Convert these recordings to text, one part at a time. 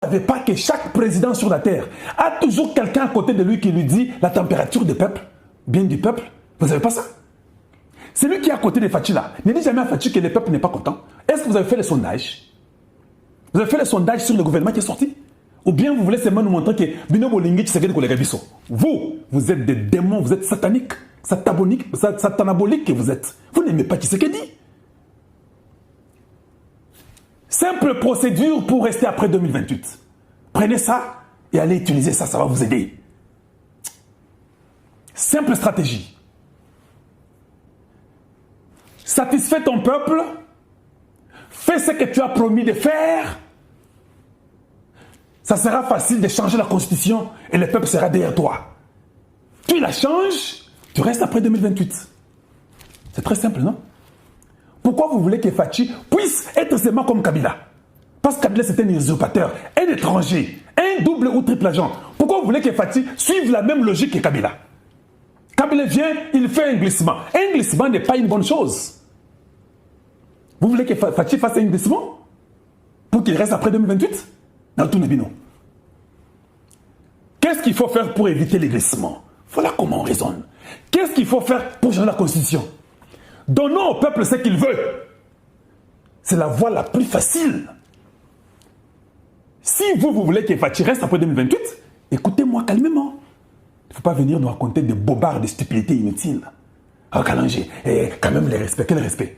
savez pas que chaque président sur la terre a toujours quelqu'un à côté de lui qui lui dit la température du peuple, bien du peuple? Vous savez pas ça? C'est lui qui est à côté de Fachi là. Ne dit jamais à Fachi que le peuple n'est pas content. Est-ce que vous avez fait le sondage? Vous avez fait le sondage sur le gouvernement qui est sorti? Ou bien vous voulez seulement nous montrer que Bino Bolingi Tshisekedi Kolega Bisso? Vous êtes des démons, vous êtes sataniques, satanaboliques que vous êtes. Vous n'aimez pas Tshisekedi. Simple procédure pour rester après 2028. Prenez ça et allez utiliser ça, ça va vous aider. Simple stratégie. Satisfais ton peuple, fais ce que tu as promis de faire. Ça sera facile de changer la constitution et le peuple sera derrière toi. Tu la changes, tu restes après 2028. C'est très simple, non? Pourquoi vous voulez que Fachi puisse être seulement comme Kabila? Parce que Kabila c'est un usurpateur, un étranger, un double ou triple agent. Pourquoi vous voulez que Fachi suive la même logique que Kabila? Kabila vient, il fait un glissement. Un glissement n'est pas une bonne chose. Vous voulez que Fachi fasse un glissement pour qu'il reste après 2028? Dans tout Nebino. Qu'est-ce qu'il faut faire pour éviter les glissements? Voilà comment on raisonne. Qu'est-ce qu'il faut faire pour changer la constitution? Donnons au peuple ce qu'il veut. C'est la voie la plus facile. Si vous voulez que Fachi reste après 2028, écoutez-moi calmement. Il ne faut pas venir nous raconter des bobards, des stupidités inutiles. Ah, Kalangé, quand même les respects. Quel respect?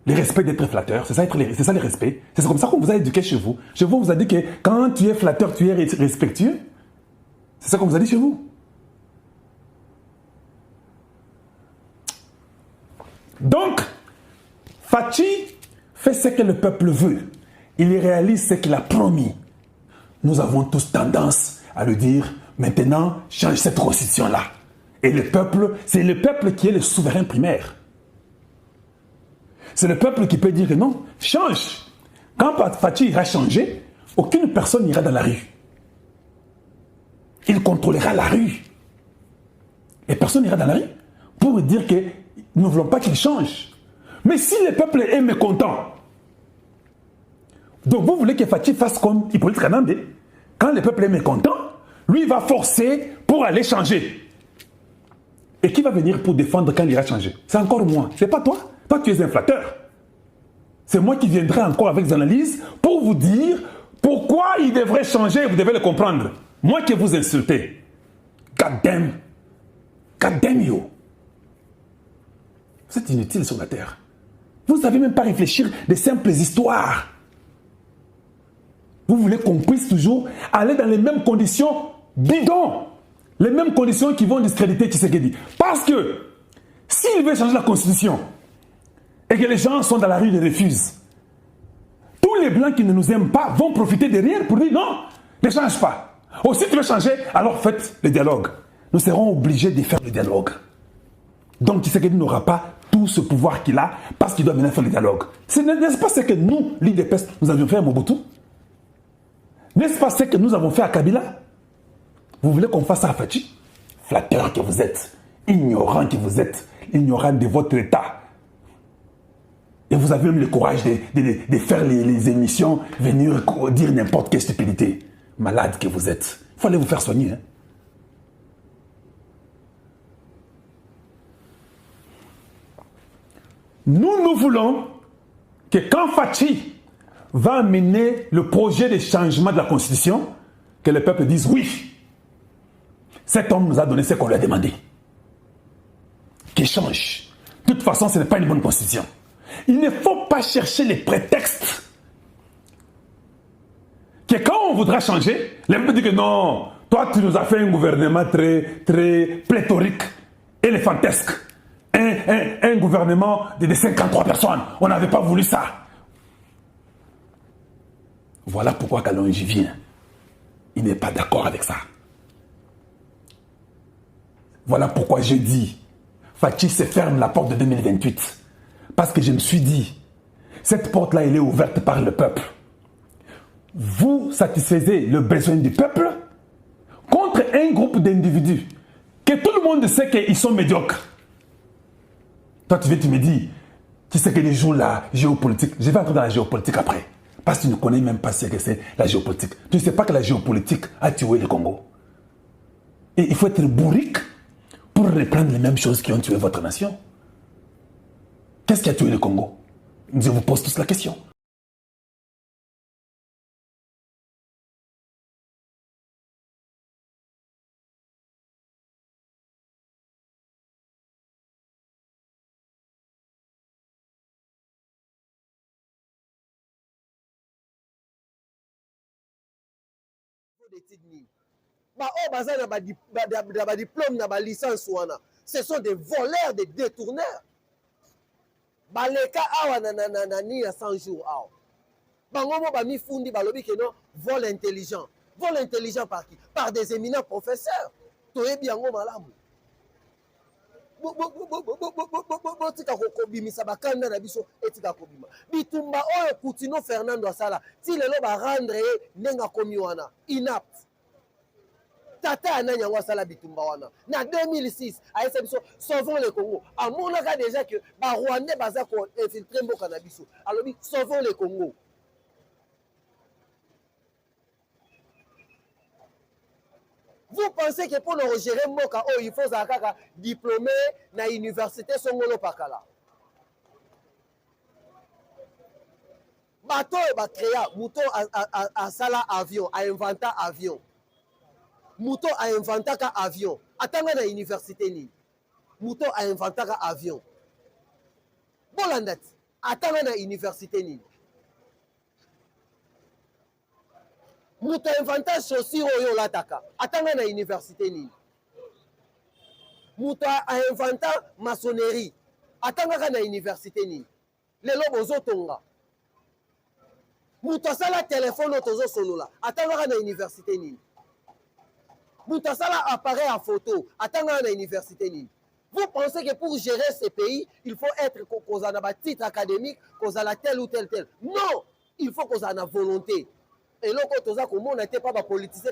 Les respects d'être flatteur, c'est ça les respects. C'est comme ça qu'on vous a éduqué chez vous. Chez vous, on vous a dit que quand tu es flatteur, tu es respectueux. C'est ça qu'on vous a dit chez vous. Donc, Fachi fait ce que le peuple veut. Il réalise ce qu'il a promis. Nous avons tous tendance à lui dire, maintenant, change cette constitution-là. Et le peuple, c'est le peuple qui est le souverain primaire. C'est le peuple qui peut dire que non, change. Quand Fachi ira changer, aucune personne n'ira dans la rue. Il contrôlera la rue. Et personne n'ira dans la rue pour dire que nous ne voulons pas qu'il change. Mais si le peuple est mécontent, donc vous voulez que Fachi fasse comme Hippolyte Kanambe, quand le peuple est mécontent, lui va forcer pour aller changer. Et qui va venir pour défendre quand il ira changer? C'est encore moi, c'est pas toi. Toi, tu es un flatteur. C'est moi qui viendrai encore avec des analyses pour vous dire pourquoi il devrait changer et vous devez le comprendre. Moi qui vous insultez. God damn. God damn you. Vous êtes inutile sur la terre. Vous ne savez même pas réfléchir des simples histoires. Vous voulez qu'on puisse toujours aller dans les mêmes conditions bidons. Les mêmes conditions qui vont discréditer Tshisekedi. Parce que s'il veut changer la constitution, et que les gens sont dans la rue et refusent, tous les blancs qui ne nous aiment pas vont profiter de rien pour dire non, ne change pas. Ou si tu veux changer, alors faites le dialogue. Nous serons obligés de faire le dialogue. Donc Tshisekedi n'aura pas tout ce pouvoir qu'il a parce qu'il doit maintenant faire le dialogue. N'est-ce pas ce que nous, l'IDPS, nous avions fait à Mobutu? N'est-ce pas ce que nous avons fait à Kabila? Vous voulez qu'on fasse ça à Fachi? Flatteur que vous êtes, ignorant que vous êtes, ignorant de votre état. Et vous avez même le courage de faire les émissions, venir dire n'importe quelle stupidité. Malade que vous êtes. Il faut aller vous faire soigner. Hein. Nous voulons que quand Fachi va amener le projet de changement de la Constitution, que le peuple dise oui. Cet homme nous a donné ce qu'on lui a demandé. Qu'il change. De toute façon, ce n'est pas une bonne Constitution. Il ne faut pas chercher les prétextes. Que quand on voudra changer, les gens disent que non, toi tu nous as fait un gouvernement très pléthorique, éléphantesque. Un gouvernement de 53 personnes. On n'avait pas voulu ça. Voilà pourquoi Kalonji vient. Il n'est pas d'accord avec ça. Voilà pourquoi je dis, Fachi se ferme la porte de 2028. Parce que je me suis dit, cette porte-là, elle est ouverte par le peuple. Vous satisfaisez le besoin du peuple contre un groupe d'individus que tout le monde sait qu'ils sont médiocres. Toi, tu me dis, tu sais que les jours là, géopolitique, je vais entrer dans la géopolitique après. Parce que tu ne connais même pas ce que c'est la géopolitique. Tu ne sais pas que la géopolitique a tué le Congo. Et il faut être bourrique pour reprendre les mêmes choses qui ont tué votre nation. Qu'est-ce qui a tué le Congo? Je vous pose tous la question. Ce sont des voleurs, des détourneurs. Baleka awa na ni à 100 jours awa. Bangomo ba mi fundi balobi que non, vol intelligent. Vol intelligent par qui? Par des éminents professeurs. Toyebi yango malamu. Botika kokobimisa bakanda na biso etika kobima. Bitumba oyo Coutinho Fernando asala. Ti lelo ba rendre nenga komi wana inapte. Tata ananya wasala bitumba wana. Na 2006, aïssa biso sauvons le Congo. A monaka déjà que ba Rwandais baza ko infiltrer mboka na biso. Alors bi sauvons le Congo. Vous pensez que pour nous gérer mboka oh il faut zakaka diplômé na université songolo pakala. Bato ba créa mouton a sala avion, a inventa avion. Mouton a inventé un avion. Attends na université ni. Mouton a inventé un avion. Bolandet. Attends na université ni. Mouton a inventé chaussure oyo lataka. Attends na université ni. Mouton a inventé maçonnerie. Attends na université ni. Lelo bozo tonga. Mouton sala téléphone otozo solola. Attends na université ni. Moutasala appareil à photo, attendant à l'université. Vous pensez que pour gérer ces pays, il faut être qu'on a un titre académique, qu'on a tel ou tel. Non, il faut qu'on ait la volonté. Et là, quand on n'était pas politicien,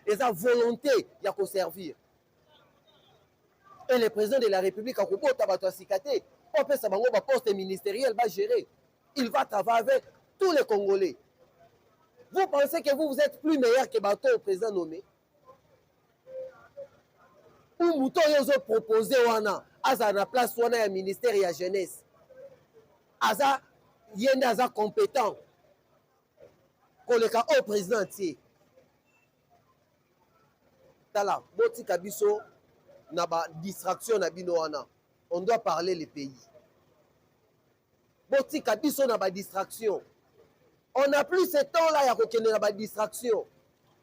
ils ont volonté de servir. Et le président de la République, quand on a poste ministériel, va gérer. Il va travailler avec tous les Congolais. Vous pensez que vous êtes plus meilleur que le président nommé? Ou mouton yozo proposé wana aza na place wana ya ministère ya jeunesse aza yende aza compétent koleka au président tie tala botika biso na ba distraction na bino wana on doit parler les pays botika biso na ba distraction on n'a plus ce temps là ya kokende na ba distraction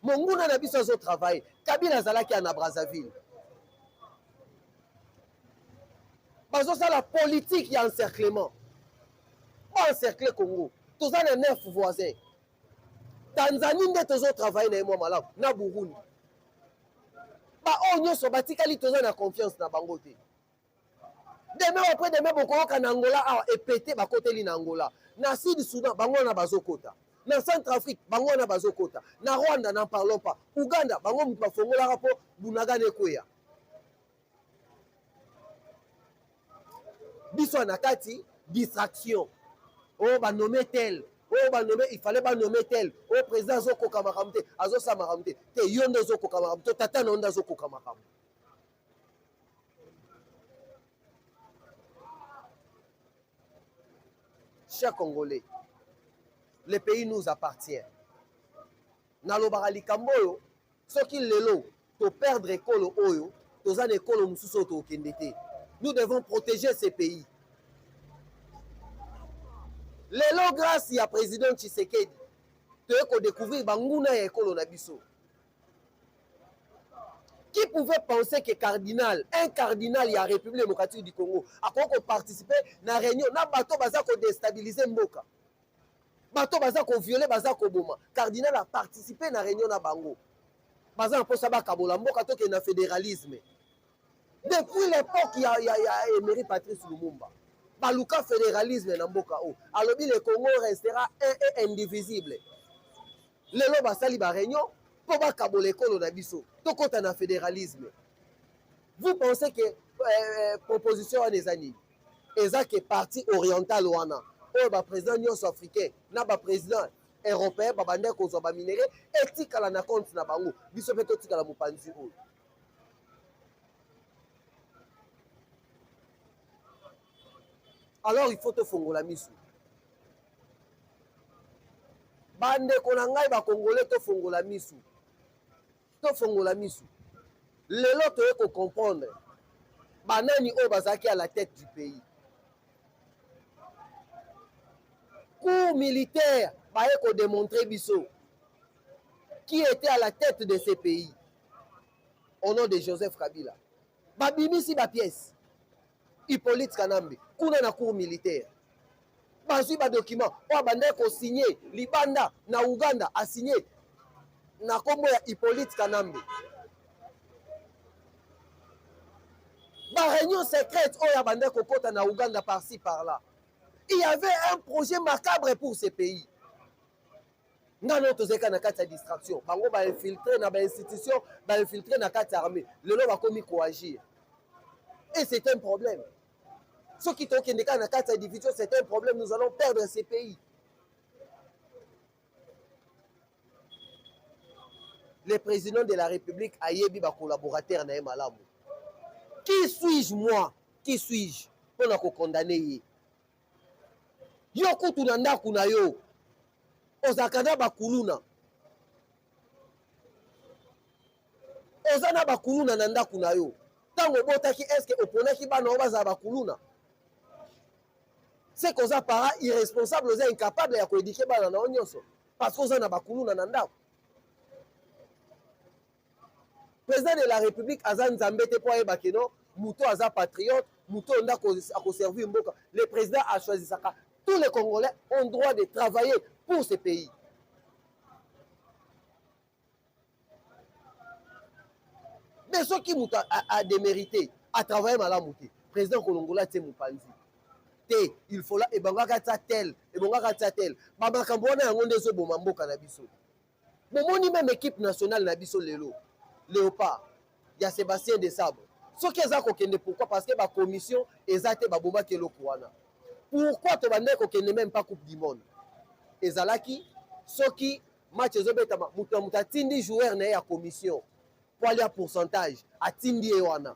monguna na biso azo travailler Kabila zalaki na Brazzaville. Parce que la politique, il y a encerclement. Pas encercler Congo. Tous les 9 voisins. Tanzanie, tous autres travaillent dans les malades. Na Burundi. On y a batikali tous na confiance na Bangote. Demain après demain, beaucoup en Angola et pété ba côté li na Angola. Na Sud Soudan, bango na bazokota. Na Centrafrique, bango na bazokota. Na Rwanda, n'en parlons pas. Uganda, bango mpa fongola rapport bunaga nekoya. Biso nakati distraction. Oh ba nommer tel. Oh ba nommer il fallait ba nommer tel. Oh président zoko kamaramte, azo samaramte. Te yondo zoko kamaramte, tata nonda zoko kamaram. Chers Congolais, le pays nous appartient. Nalobara likamboyo, soki lelo to perdre ekolo oyo, tozana ekolo mususu to okendete. Nous devons protéger ces pays. Lelo grâce à président Tshisekedi, tu as découvert Banguna et Ekolo Nabiso. Qui pouvait penser que un cardinal y a République démocratique du Congo, a quoi participer à la réunion, na bato baza ko déstabiliser Mboka. Bato baza ko violer baza ko boma. Cardinal a participé à la réunion na Bango. Baza pour ça ba kabola Mboka to ke na fédéralisme. Depuis l'époque, il y a Emery Patrice Lumumba. Baluka fédéralisme na mboka o. Alors le Congo restera un et indivisible. Lelo basali ba réunion pour ba kabole kolo na biso. To kota na fédéralisme. Vous pensez que proposition des années eza que parti oriental wana. O ba président nyos africain na ba président européen babande kozwa ba minéraux etikala na compte na bango biso pe totikala mopanzi oyo. Alors il faut tofongola misu. Bande kona ngai ba congolais tofongola misu. Tofongola misu. Lelo toye ko comprendre. Banani oyo bazaki à la tête du pays. Cours militaire baye ko démontrer biso qui était à la tête de ces pays au nom de Joseph Kabila. Babimisi ba pièce. Hippolyte Kanambe, kuna na cours militaire. Bazui ba document, o bande ko signé Libanda na Uganda a signé na kombo ya Hippolyte Kanambe. Ba réunion secrète o ya bande ko kota na Uganda par-ci par-là. Il y avait un projet macabre pour ces pays. Ngano tozeka na kati ya distraction. Bango ba infiltrer na ba institution, ba infiltrer na kati armée. Lelo ba komi coagir. Et c'est un problème. Ceux qui toquent dans la carte division, c'est un problème. Nous allons perdre ces pays. Le président de la République a yebi ba collaborateur na malamu. Qui suis-je moi? Qui suis-je pour na ko condamner? Yo kutu na ndaku na yo. Ozakana ba kuluna. Ozana ba kuluna na ndaku na yo. Tango botaki est-ce que oponaki bana obaza ba kuluna? C'est qu'on a para irresponsable, on est incapable de éduquer bana na onyoso parce qu'on a bakulu na ndako. Président de la République Azan Zambete pour ebakeno, muto aza patriote, muto nda ko servir mboka. Le président a choisi ça. Tous les Congolais ont droit de travailler pour ce pays. Mais ceux qui muta a démérité à travailler malamuté, président Kolongola tse mupanzi. Il faut là et bangaka tel et bangaka tel baba kambona yango ndezo boma mboka na biso bomoni même équipe nationale na biso lelo Léopard ya Sébastien de Sabre soki eza kokende pourquoi parce que ba commission ezate ba bomba kelo kwana pourquoi to bande kokende même pas coupe du monde ezalaki soki match ezobeta mutu atindi joueur na ya commission pour aller à pourcentage atindi e wana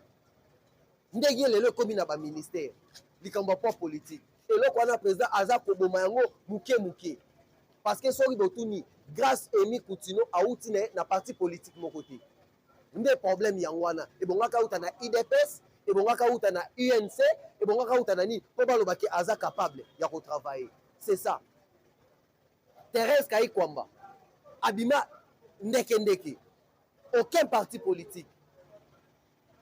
ndenge lelo komi na ba ministère likambo pas politique et le kwana président aza ko boma yango muke parce que soki botuni grâce Emi Koutino a outine na parti politique mon côté nde problème yango wana e bongaka uta na IDPS e bongaka uta na UNC e bongaka uta na ni po balobaki aza capable ya ko travailler c'est ça. Thérèse Kayikwamba abima ndeke aucun parti politique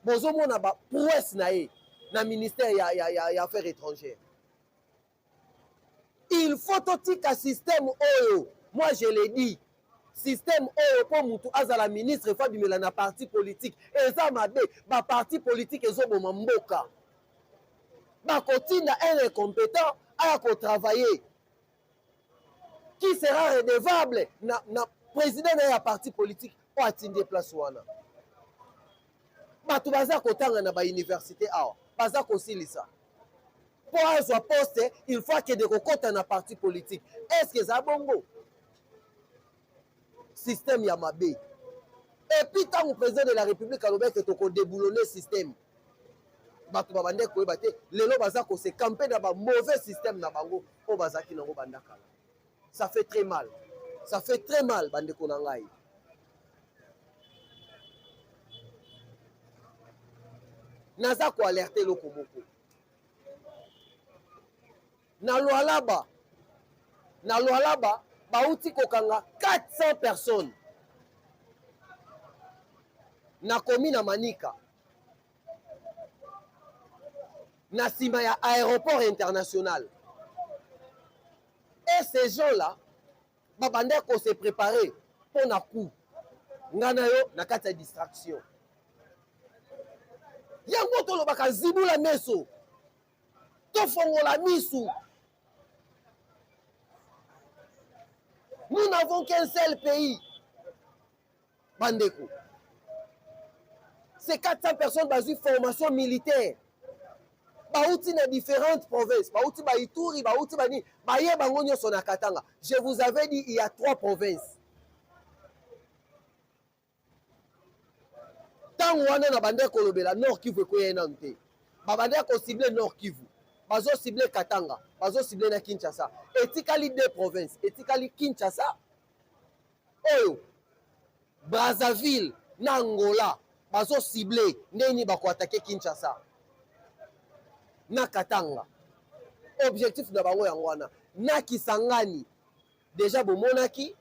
bozo mona ba prouesse na ye na ministère ya affaires étrangères. Il faut un système oyo. Moi je l'ai dit. Système oyo pour mutu azala ministre Fabi Melana parti politique. Eza mabe ba parti politique ezoboma mboka. Ba kotinda un incompétent a ko travailler. Qui sera redevable na président ya parti politique o atinde place wana. Ba tu baza kotanga na ba université awa. Baza kosilisa. Pour avoir poste, il faut que de kokota na parti politique. Est-ce que ça bongo? Système Yamabé. Et puis tant le président de la République a que tu déboulonner le système. Batu babande ko ebate lelo baza ko se camper dans un mauvais système na bango o bazaki nango bandaka. Ça fait très mal. Ça fait très mal bande ko na ngai. Naza ko alerter loko moko. Na Lualaba bauti kokanga 400 personnes na commune Manika na sima ya aéroport international et ces gens-là babande ko se préparer pour na coup ngana yo na kati ya distraction yango tolobaka zibula meso tofongola misu. Nous n'avons qu'un seul pays. Bandeko. Ces 400 personnes basent une formation militaire. bauti na différentes provinces, bauti ba Ituri, bauti ba ni, baye bango nyonso na Katanga. Je vous avais dit, il y a 3 provinces. Tant wana na bande kolobela Nord Kivu ko yena nte. Ba bande ko ciblé Nord Kivu. Bazo ciblé Katanga, bazo ciblé na Kinshasa. Etikali 2 provinces, etikali Kinshasa. Oyo Brazzaville na Angola, bazo ciblé ndeni bako attaquer Kinshasa. Na Katanga. Objectif na bango yango wana. Na Kisangani. Déjà bomonaki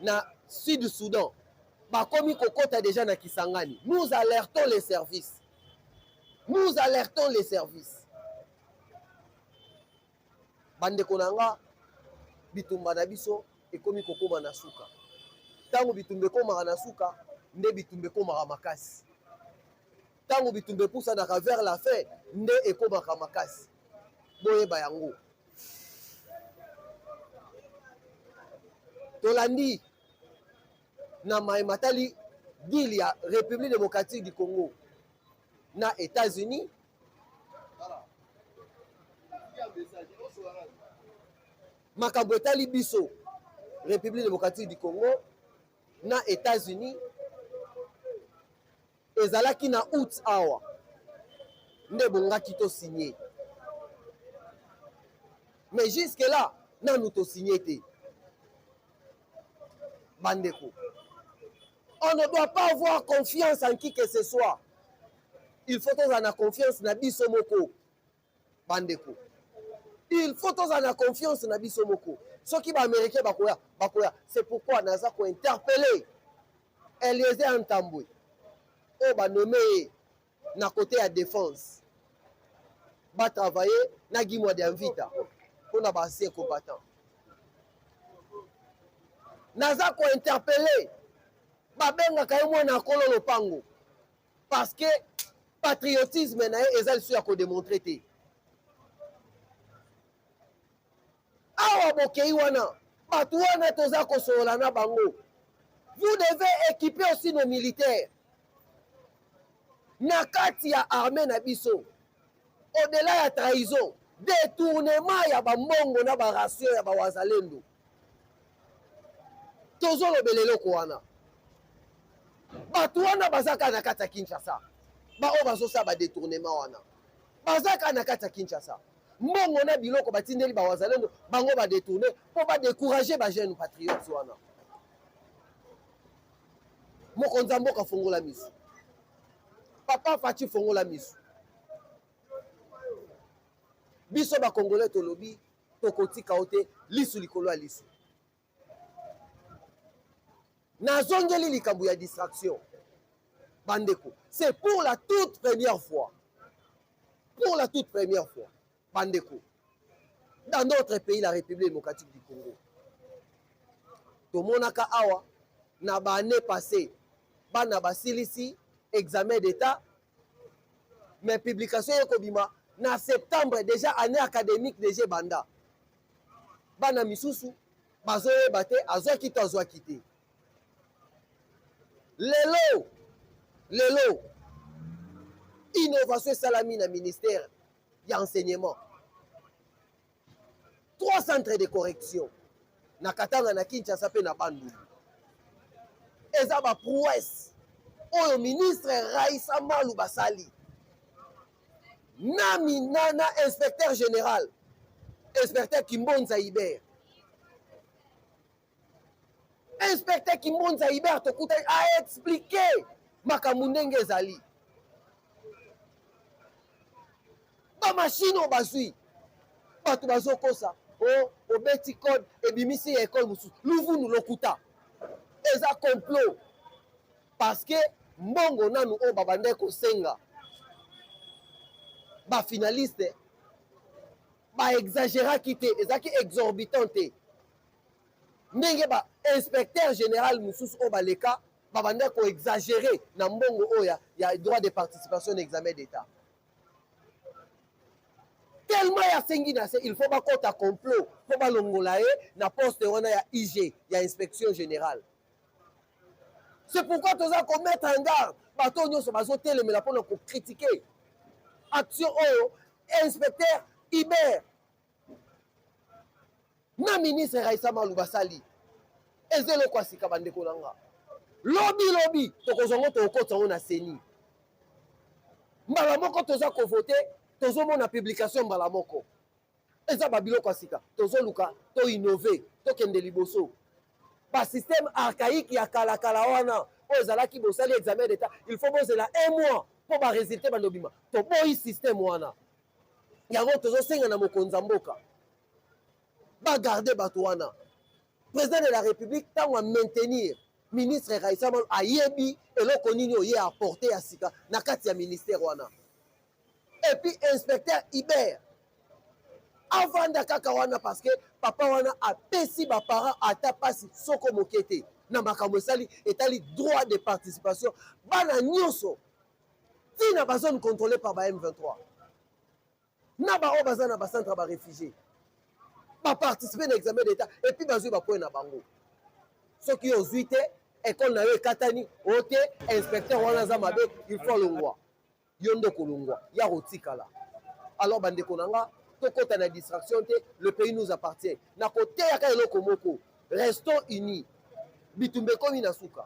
na Sud Soudan. Bakomi kokota déjà na Kisangani. Nous alertons les services. Nous alertons les services. Bande konanga bitumba na biso ekomi kokoma na suka. Tango bitumbe koma na suka, nde bitumbe koma makasi. Tango bitumbe pousa na vers la fin, nde ekoma makasi. Boye bayango. Tolandi na maimatali dili ya République démocratique du Congo na États-Unis. Makambo etali biso République démocratique du Congo na États-Unis. Ezalaki na août awa nde bongaki to signé. Mais jusque là nanu to signé te. Bandeko, on ne doit pas avoir confiance en qui que ce soit. Il faut qu'on ait confiance na biso moko. Bandeko, il faut qu'on ait confiance na biso moko. Ceux qui ba américain bakoya, c'est pourquoi naza ko interpeller Eliezer Ntambwe. O ba nommé na côté à défense. Ba travailler na Gimwa de Anvita pour na ba ancien combattant. Naza ko interpeller babenga kay mwana kolo lopango parce que patriotisme na ezali su ya ko démontrer te. Awa bokei wana batu wana toza ko solola na bango. Vous devez équiper aussi nos militaires. Na kati ya armée na biso, au-delà ya trahison, détournement ya ba mbongo na ba ration ya ba wazalendo. Tozo lobelelo ko wana. Batu wana bazaka na kati ya Kinshasa. Ba o bazo sa ba détournement wana. Bazaka na kati ya Kinshasa. Mbongo na biloko batindeli ba wazalendo, bango ba détourner pour ba décourager ba jeunes patriotes wana. Mokonza mboka fongola misu. Papa Fachi fongola misu. Biso ba Congolais tolobi tokotika ote lisu likolo ya lisu. Nazongeli likambu ya distraction. Bandeko, c'est pour la toute première fois. Pour la toute première fois. Bandeko. Dans notre pays, la République démocratique du Congo. Tomonaka awa na ba année passée. Bana basilisi examen d'état. Mais publication yekobima na septembre déjà année académique déjà banda. Bana misusu bazoye bate azwaki to azwaki te. Lelo innovation salami na ministère y enseignement. 3 centres de correction na Katanga na Kinshasa pe na Bandundu. Eza ba prouesse oyo ministre Raissa Malou basali na inspecteur général inspecteur Kimbonza Iber. Inspecteur Kimbonza Iber tokuta a expliqué makambo ndenge ezali. Ba machine o bazui bato bazokosa o beti code ebimisi ya école mususu luvunu lokuta eza complot parce que mbongo nanu o babande kosenga ba finaliste ba exagéraki te ezaki exorbitant te ndenge ba inspecteur général mususu o baleka babande ko exagérer na mbongo oya ya droit de participation à examen d'état. Tellement ya sengi na se il faut ba kota complot faut ba longola na poste wana ya IG ya inspection générale. C'est pourquoi tu as commettre en garde bato nyonso bazo telemela pona ko critiquer action oyo inspecteur Iber na ministre Raissa Malou basali ezelo kwa sika bandeko nanga lobi tokozongo tokotango na seni mbala moko toza ko voter tozomona publication mbala moko eza babiloko ya sika tozoluka to innover tokende liboso ba système archaïque ya kala wana oyo ezalaki bosali examen d'état il faut bozela 1 mois po ba résultat bandobima to boyi système wana yango tozosenga na mokonza mboka ba garder bato wana président de la république tango a maintenir ministre Raissa Malou ayebi eloko nini oye apporter ya sika na kati ya ministère wana et puis inspecteur Iber avanda kaka wana parce que papa wana apesi ba parents ata pasi soko mokete na makambo esali etali droit de participation bana nyonso tina ba zone contrôlée par ba M23 na ba o bazana ba centre ba réfugiés ba participer na examen d'état et puis bazui ba point na bango soki ozui te école na yo ekatani ote inspecteur wana za mabe il faut longwa yondo kolongwa ya rotikala alors bandeko nanga tokota na distraction te le pays nous appartient na côté ya ka eloko moko restons unis bitumbe komi na suka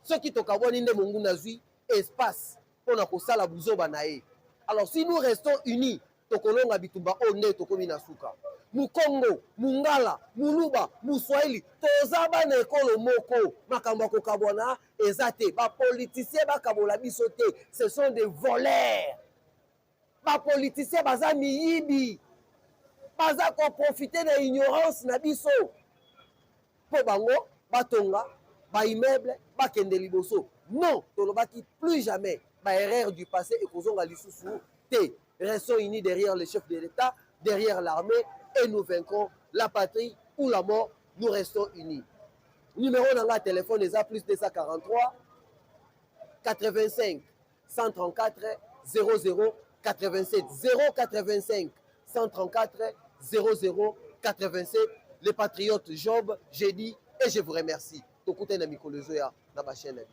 soki tokaboni nde mongu nazwi espace pona kosala buzoba na ye alors si nous restons unis tokolonga bitumba o nde tokomi na suka Mukongo, Mungala, Muluba, Muswahili, toza bana ekolo moko makambo ya kokabwana eza te ba politiciens bakabola biso te ce sont des voleurs ba politiciens baza miyibi baza ko profiter na ignorance na biso po bango batonga ba immeuble bakende liboso non tolobaki plus jamais ba erreur du passé ekozonga lisusu te restons unis derrière le chef de l'État derrière l'armée et nous vaincrons la patrie ou la mort, nous restons unis. Numéro dans la téléphone est plus 243 85 134 00 87 085 134 00 87. Les patriotes Job, j'ai dit et je vous remercie. Tokute na mikolo zoya na ba chaîne.